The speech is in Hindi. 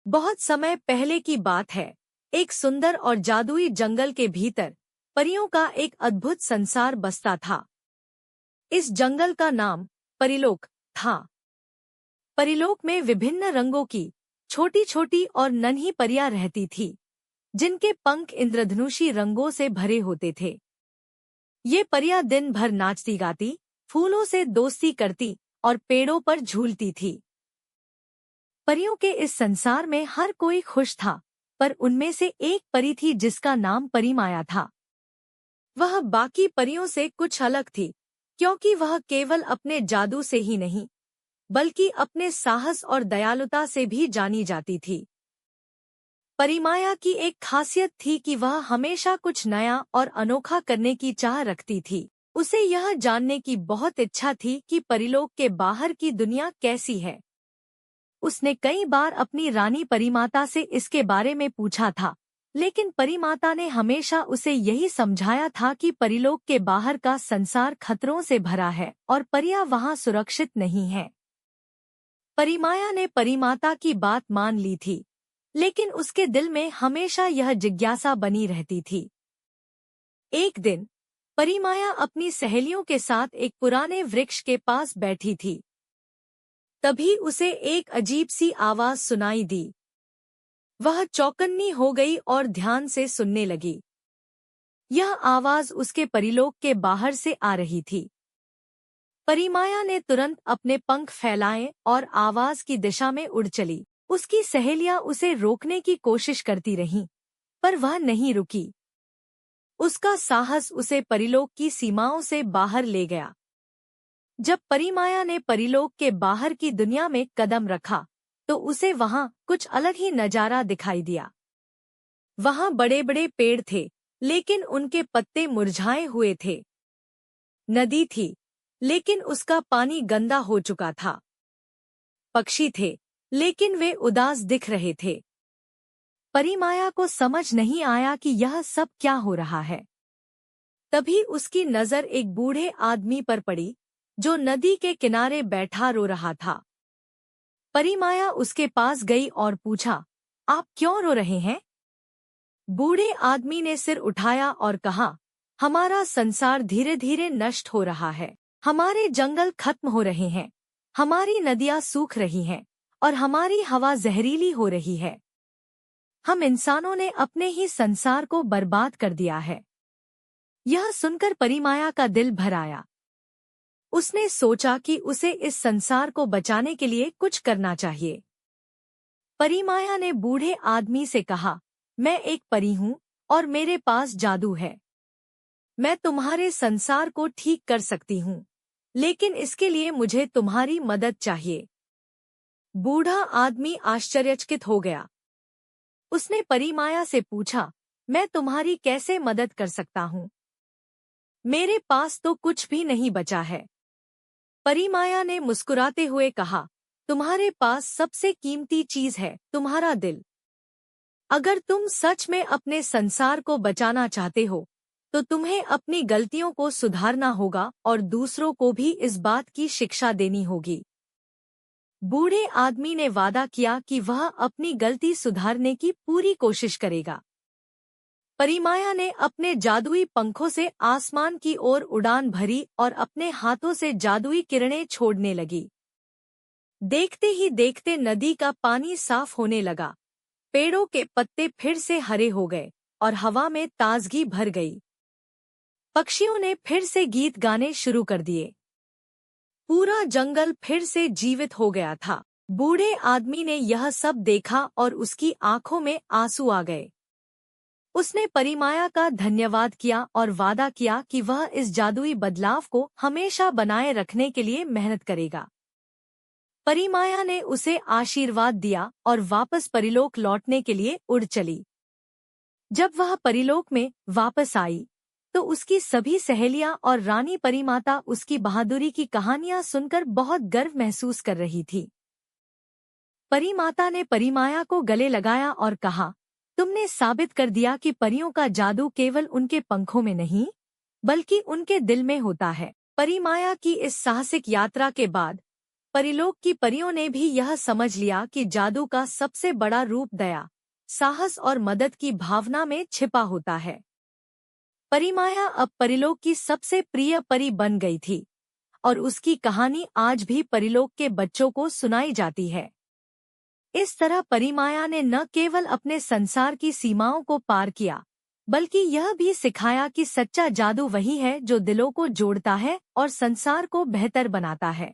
बहुत समय पहले की बात है। एक सुंदर और जादुई जंगल के भीतर परियों का एक अद्भुत संसार बसता था। इस जंगल का नाम परीलोक था। परीलोक में विभिन्न रंगों की छोटी छोटी और नन्ही परियां रहती थी, जिनके पंख इंद्रधनुषी रंगों से भरे होते थे। ये परियां दिन भर नाचती गाती, फूलों से दोस्ती करती और पेड़ों पर झूलती थी। परियों के इस संसार में हर कोई खुश था, पर उनमें से एक परी थी जिसका नाम परिमाया था। वह बाकी परियों से कुछ अलग थी, क्योंकि वह केवल अपने जादू से ही नहीं, बल्कि अपने साहस और दयालुता से भी जानी जाती थी। परिमाया की एक खासियत थी कि वह हमेशा कुछ नया और अनोखा करने की चाह रखती थी। उसे यह जानने की बहुत इच्छा थी कि परीलोक के बाहर की दुनिया कैसी है। उसने कई बार अपनी रानी परिमाता से इसके बारे में पूछा था, लेकिन परिमाता ने हमेशा उसे यही समझाया था कि परीलोक के बाहर का संसार खतरों से भरा है और परियां वहां सुरक्षित नहीं हैं। परिमाया ने परिमाता की बात मान ली थी, लेकिन उसके दिल में हमेशा यह जिज्ञासा बनी रहती थी। एक दिन परिमाया अपनी सहेलियों के साथ एक पुराने वृक्ष के पास बैठी थी। तभी उसे एक अजीब सी आवाज सुनाई दी। वह चौकन्नी हो गई और ध्यान से सुनने लगी। यह आवाज उसके परीलोक के बाहर से आ रही थी। परिमाया ने तुरंत अपने पंख फैलाए और आवाज की दिशा में उड़ चली। उसकी सहेलियां उसे रोकने की कोशिश करती रहीं, पर वह नहीं रुकी। उसका साहस उसे परीलोक की सीमाओं से बाहर ले गया। जब परिमाया ने परीलोक के बाहर की दुनिया में कदम रखा, तो उसे वहां कुछ अलग ही नजारा दिखाई दिया। वहां बड़े बड़े पेड़ थे, लेकिन उनके पत्ते मुरझाए हुए थे। नदी थी, लेकिन उसका पानी गंदा हो चुका था। पक्षी थे, लेकिन वे उदास दिख रहे थे। परिमाया को समझ नहीं आया कि यह सब क्या हो रहा है। तभी उसकी नजर एक बूढ़े आदमी पर पड़ी, जो नदी के किनारे बैठा रो रहा था। परिमाया उसके पास गई और पूछा, आप क्यों रो रहे हैं? बूढ़े आदमी ने सिर उठाया और कहा, हमारा संसार धीरे धीरे नष्ट हो रहा है। हमारे जंगल खत्म हो रहे हैं, हमारी नदियां सूख रही हैं और हमारी हवा जहरीली हो रही है। हम इंसानों ने अपने ही संसार को बर्बाद कर दिया है। यह सुनकर परिमाया का दिल भर आया। उसने सोचा कि उसे इस संसार को बचाने के लिए कुछ करना चाहिए। परिमाया ने बूढ़े आदमी से कहा, मैं एक परी हूँ और मेरे पास जादू है। मैं तुम्हारे संसार को ठीक कर सकती हूँ, लेकिन इसके लिए मुझे तुम्हारी मदद चाहिए। बूढ़ा आदमी आश्चर्यचकित हो गया। उसने परिमाया से पूछा, मैं तुम्हारी कैसे मदद कर सकता हूँ? मेरे पास तो कुछ भी नहीं बचा है। परिमाया ने मुस्कुराते हुए कहा, तुम्हारे पास सबसे कीमती चीज है, तुम्हारा दिल। अगर तुम सच में अपने संसार को बचाना चाहते हो, तो तुम्हें अपनी गलतियों को सुधारना होगा और दूसरों को भी इस बात की शिक्षा देनी होगी। बूढ़े आदमी ने वादा किया कि वह अपनी गलती सुधारने की पूरी कोशिश करेगा। परिमाया ने अपने जादुई पंखों से आसमान की ओर उड़ान भरी और अपने हाथों से जादुई किरणें छोड़ने लगी। देखते ही देखते नदी का पानी साफ होने लगा, पेड़ों के पत्ते फिर से हरे हो गए और हवा में ताजगी भर गई। पक्षियों ने फिर से गीत गाने शुरू कर दिए। पूरा जंगल फिर से जीवित हो गया था। बूढ़े आदमी ने यह सब देखा और उसकी आंखों में आंसू आ गए। उसने परिमाया का धन्यवाद किया और वादा किया कि वह इस जादुई बदलाव को हमेशा बनाए रखने के लिए मेहनत करेगा। परिमाया ने उसे आशीर्वाद दिया और वापस परीलोक लौटने के लिए उड़ चली। जब वह परीलोक में वापस आई, तो उसकी सभी सहेलियां और रानी परिमाता उसकी बहादुरी की कहानियां सुनकर बहुत गर्व महसूस कर रही थी। परिमाता ने परिमाया को गले लगाया और कहा, तुमने साबित कर दिया कि परियों का जादू केवल उनके पंखों में नहीं, बल्कि उनके दिल में होता है। परिमाया की इस साहसिक यात्रा के बाद परिलोक की परियों ने भी यह समझ लिया कि जादू का सबसे बड़ा रूप दया, साहस और मदद की भावना में छिपा होता है। परिमाया अब परिलोक की सबसे प्रिय परी बन गई थी और उसकी कहानी आज भी परिलोक के बच्चों को सुनाई जाती है। इस तरह परिमाया ने न केवल अपने संसार की सीमाओं को पार किया, बल्कि यह भी सिखाया कि सच्चा जादू वही है जो दिलों को जोड़ता है और संसार को बेहतर बनाता है।